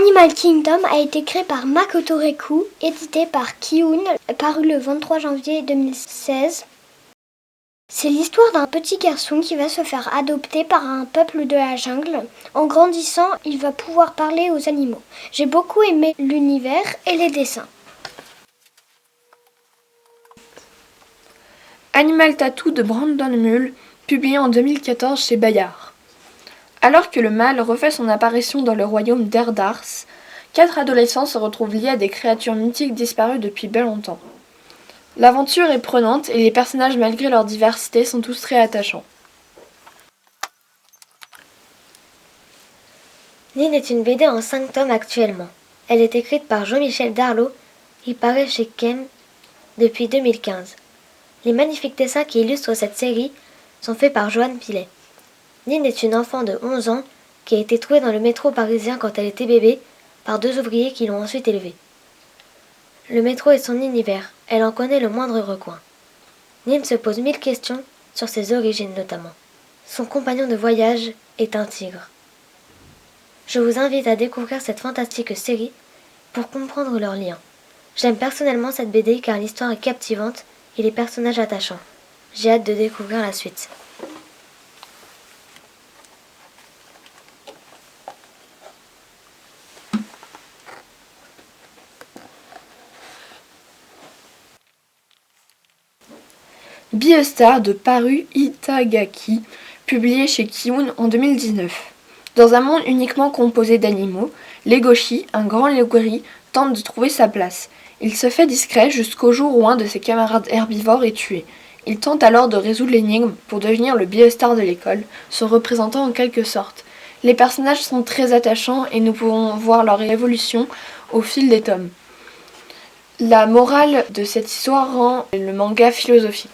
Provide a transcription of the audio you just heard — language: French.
Animal Kingdom a été créé par Makoto Reku, édité par Kiun, paru le 23 janvier 2016. C'est l'histoire d'un petit garçon qui va se faire adopter par un peuple de la jungle. En grandissant, il va pouvoir parler aux animaux. J'ai beaucoup aimé l'univers et les dessins. Animal Tattoo de Brandon Mull, publié en 2014 chez Bayard. Alors que le mâle refait son apparition dans le royaume d'Erdars, 4 adolescents se retrouvent liés à des créatures mythiques disparues depuis bien longtemps. L'aventure est prenante et les personnages, malgré leur diversité, sont tous très attachants. Nin est une BD en 5 tomes actuellement. Elle est écrite par Jean-Michel Darlot et paraît chez Ken depuis 2015. Les magnifiques dessins qui illustrent cette série sont faits par Joanne Pilet. Nin est une enfant de 11 ans qui a été trouvée dans le métro parisien quand elle était bébé par 2 ouvriers qui l'ont ensuite élevée. Le métro est son univers, elle en connaît le moindre recoin. Nin se pose 1000 questions sur ses origines notamment. Son compagnon de voyage est un tigre. Je vous invite à découvrir cette fantastique série pour comprendre leurs liens. J'aime personnellement cette BD car l'histoire est captivante et les personnages attachants. J'ai hâte de découvrir la suite. Beastar de Paru Itagaki, publié chez Kiun en 2019. Dans un monde uniquement composé d'animaux, Legoshi, un grand légori, tente de trouver sa place. Il se fait discret jusqu'au jour où un de ses camarades herbivores est tué. Il tente alors de résoudre l'énigme pour devenir le Beastar de l'école, son représentant en quelque sorte. Les personnages sont très attachants et nous pouvons voir leur évolution au fil des tomes. La morale de cette histoire rend le manga philosophique.